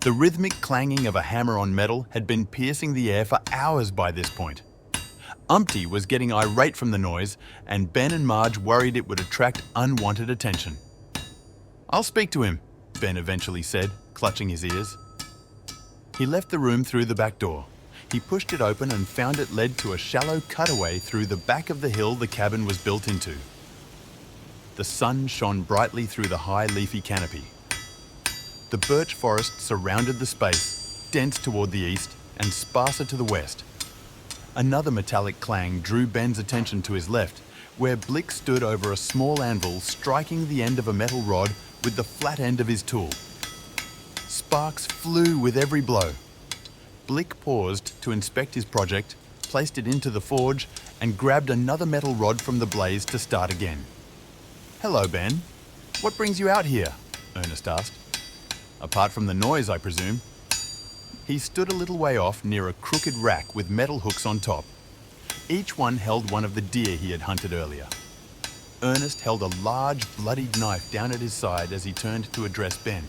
The rhythmic clanging of a hammer on metal had been piercing the air for hours by this point. Umpty was getting irate from the noise, and Ben and Marge worried it would attract unwanted attention. "I'll speak to him," Ben eventually said, clutching his ears. He left the room through the back door. He pushed it open and found it led to a shallow cutaway through the back of the hill the cabin was built into. The sun shone brightly through the high leafy canopy. The birch forest surrounded the space, dense toward the east and sparser to the west. Another metallic clang drew Ben's attention to his left, where Blick stood over a small anvil striking the end of a metal rod with the flat end of his tool. Sparks flew with every blow. Blick paused to inspect his project, placed it into the forge, and grabbed another metal rod from the blaze to start again. "Hello, Ben. What brings you out here?" Ernest asked. "Apart from the noise, I presume." He stood a little way off near a crooked rack with metal hooks on top. Each one held one of the deer he had hunted earlier. Ernest held a large, bloodied knife down at his side as he turned to address Ben.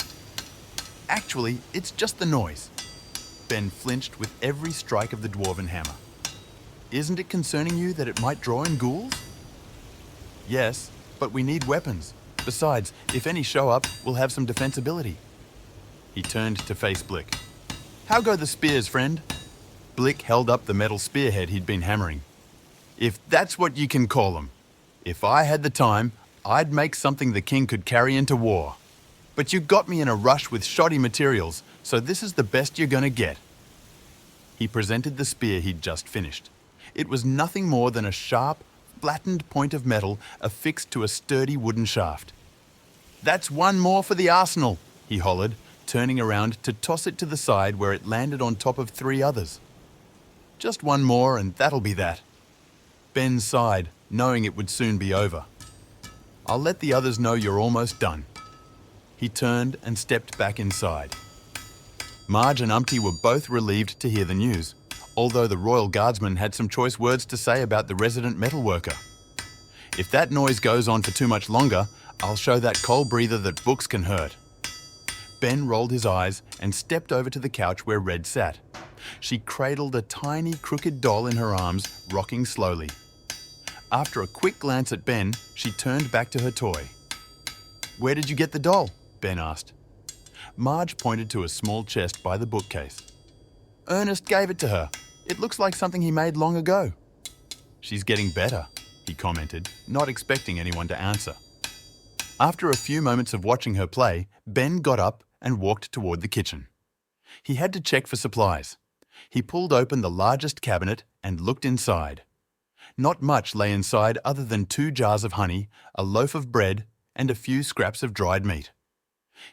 "Actually, it's just the noise." Ben flinched with every strike of the dwarven hammer. "Isn't it concerning you that it might draw in ghouls?" "Yes, but we need weapons. Besides, if any show up, we'll have some defensibility." He turned to face Blick. "How go the spears, friend?" Blick held up the metal spearhead he'd been hammering. "If that's what you can call them. If I had the time, I'd make something the king could carry into war. But you got me in a rush with shoddy materials, so this is the best you're gonna get." He presented the spear he'd just finished. It was nothing more than a sharp, flattened point of metal affixed to a sturdy wooden shaft. "That's one more for the arsenal," he hollered, turning around to toss it to the side where it landed on top of 3 others. "Just one more and that'll be that." Ben sighed, knowing it would soon be over. "I'll let the others know you're almost done." He turned and stepped back inside. Marge and Umpty were both relieved to hear the news, although the Royal Guardsman had some choice words to say about the resident metalworker. "If that noise goes on for too much longer, I'll show that coal breather that books can hurt." Ben rolled his eyes and stepped over to the couch where Red sat. She cradled a tiny, crooked doll in her arms, rocking slowly. After a quick glance at Ben, she turned back to her toy. "Where did you get the doll?" Ben asked. Marge pointed to a small chest by the bookcase. "Ernest gave it to her. It looks like something he made long ago." "She's getting better," he commented, not expecting anyone to answer. After a few moments of watching her play, Ben got up and walked toward the kitchen. He had to check for supplies. He pulled open the largest cabinet and looked inside. Not much lay inside other than 2 jars of honey, a loaf of bread, and a few scraps of dried meat.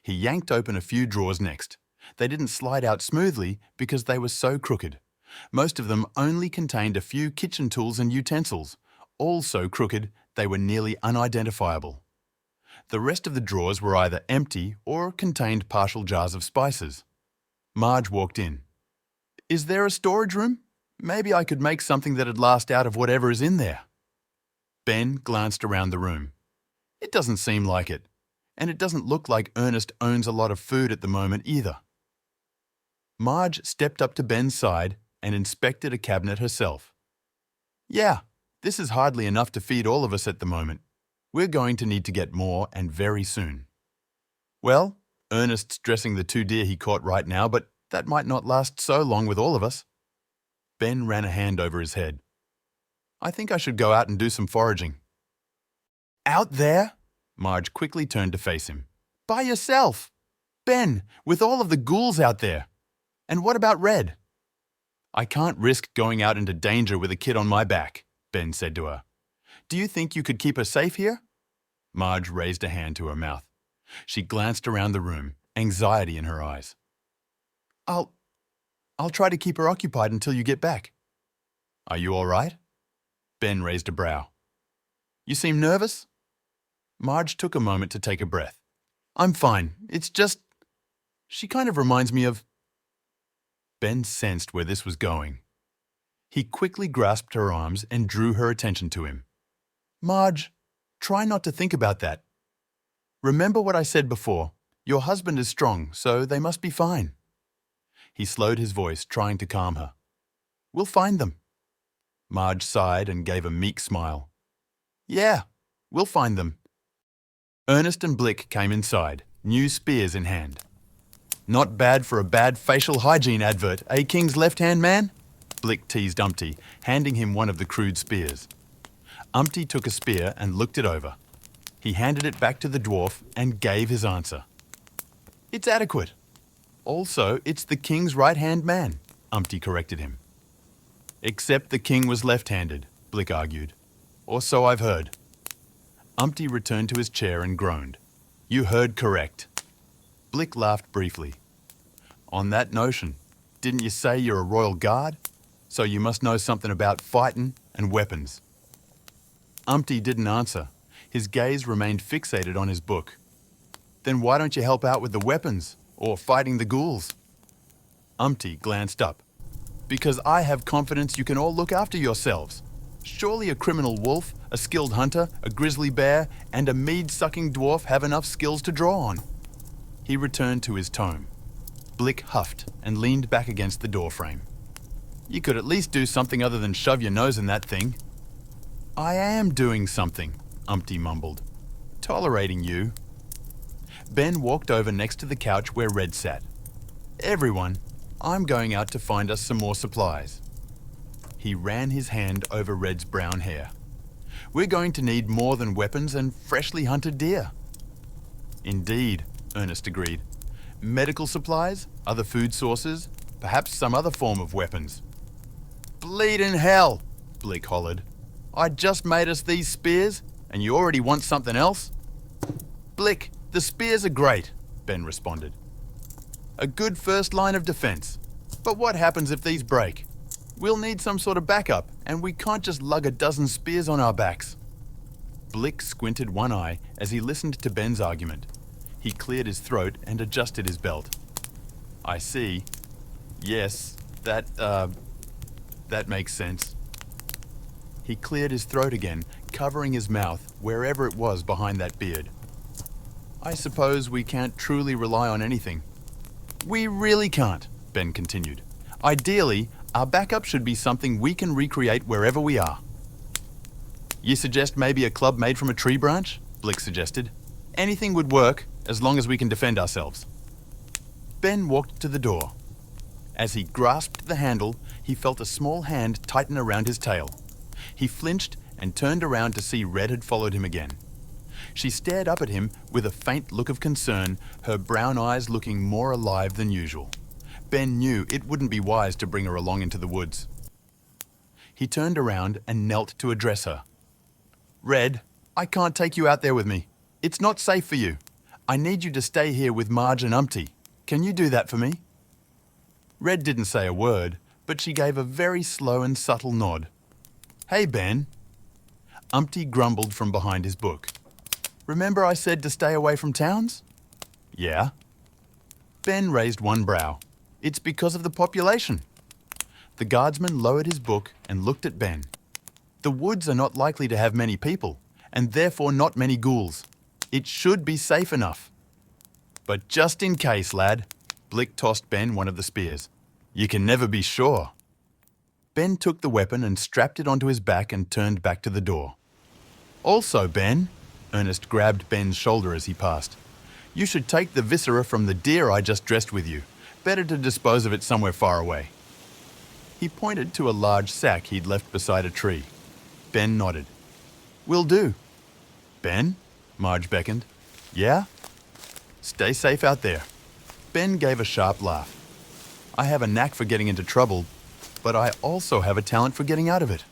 He yanked open a few drawers next. They didn't slide out smoothly because they were so crooked. Most of them only contained a few kitchen tools and utensils, all so crooked they were nearly unidentifiable. The rest of the drawers were either empty or contained partial jars of spices. Marge walked in. "Is there a storage room? Maybe I could make something that'd last out of whatever is in there." Ben glanced around the room. "It doesn't seem like it, and it doesn't look like Ernest owns a lot of food at the moment either." Marge stepped up to Ben's side and inspected a cabinet herself. "Yeah, this is hardly enough to feed all of us at the moment. We're going to need to get more, and very soon." "Well, Ernest's dressing the 2 deer he caught right now, but that might not last so long with all of us." Ben ran a hand over his head. "I think I should go out and do some foraging." "Out there?" Marge quickly turned to face him. "By yourself? Ben, with all of the ghouls out there. And what about Red?" "I can't risk going out into danger with a kid on my back," Ben said to her. "Do you think you could keep her safe here?" Marge raised a hand to her mouth. She glanced around the room, anxiety in her eyes. I'll try to keep her occupied until you get back." "Are you all right?" Ben raised a brow. "You seem nervous?" Marge took a moment to take a breath. "I'm fine. It's just... she kind of reminds me of..." Ben sensed where this was going. He quickly grasped her arms and drew her attention to him. "Marge, try not to think about that. Remember what I said before. Your husband is strong, so they must be fine." He slowed his voice, trying to calm her. "We'll find them." Marge sighed and gave a meek smile. "Yeah, we'll find them." Ernest and Blick came inside, new spears in hand. "Not bad for a bad facial hygiene advert, eh, King's left-hand man?" Blick teased Umpty, handing him one of the crude spears. Umpty took a spear and looked it over. He handed it back to the dwarf and gave his answer. "It's adequate. Also, it's the King's right-hand man," Umpty corrected him. "Except the King was left-handed," Blick argued. "Or so I've heard." Umpty returned to his chair and groaned. "You heard correct." Blick laughed briefly. "On that notion, didn't you say you're a royal guard? So you must know something about fighting and weapons." Umpty didn't answer. His gaze remained fixated on his book. "Then why don't you help out with the weapons, or fighting the ghouls?" Umpty glanced up. "Because I have confidence you can all look after yourselves. Surely a criminal wolf, a skilled hunter, a grizzly bear, and a mead-sucking dwarf have enough skills to draw on." He returned to his tome. Blick huffed and leaned back against the doorframe. "You could at least do something other than shove your nose in that thing." "I am doing something," Umpty mumbled. "Tolerating you." Ben walked over next to the couch where Red sat. "Everyone, I'm going out to find us some more supplies." He ran his hand over Red's brown hair. "We're going to need more than weapons and freshly hunted deer." "Indeed," Ernest agreed. "Medical supplies, other food sources, perhaps some other form of weapons." "Bleeding hell!" Blick hollered. "I just made us these spears, and you already want something else?" "Blick, the spears are great," Ben responded. "A good first line of defense. But what happens if these break? We'll need some sort of backup, and we can't just lug a dozen spears on our backs." Blick squinted one eye as he listened to Ben's argument. He cleared his throat and adjusted his belt. "I see. Yes, that makes sense." He cleared his throat again, covering his mouth wherever it was behind that beard. "I suppose we can't truly rely on anything." "We really can't," Ben continued. "Ideally, our backup should be something we can recreate wherever we are." "You suggest maybe a club made from a tree branch?" Blick suggested. "Anything would work, as long as we can defend ourselves." Ben walked to the door. As he grasped the handle, he felt a small hand tighten around his tail. He flinched and turned around to see Red had followed him again. She stared up at him with a faint look of concern, her brown eyes looking more alive than usual. Ben knew it wouldn't be wise to bring her along into the woods. He turned around and knelt to address her. "Red, I can't take you out there with me. It's not safe for you. I need you to stay here with Marge and Umpty. Can you do that for me?" Red didn't say a word, but she gave a very slow and subtle nod. "Hey, Ben." Umpty grumbled from behind his book. "Remember I said to stay away from towns?" "Yeah." Ben raised one brow. "It's because of the population." The guardsman lowered his book and looked at Ben. "The woods are not likely to have many people, and therefore not many ghouls. It should be safe enough." "But just in case, lad," Blick tossed Ben one of the spears. "You can never be sure." Ben took the weapon and strapped it onto his back and turned back to the door. "Also, Ben," Ernest grabbed Ben's shoulder as he passed, "you should take the viscera from the deer I just dressed with you. Better to dispose of it somewhere far away." He pointed to a large sack he'd left beside a tree. Ben nodded. "Will do." "Ben?" Marge beckoned. "Yeah?" "Stay safe out there." Ben gave a sharp laugh. "I have a knack for getting into trouble, but I also have a talent for getting out of it."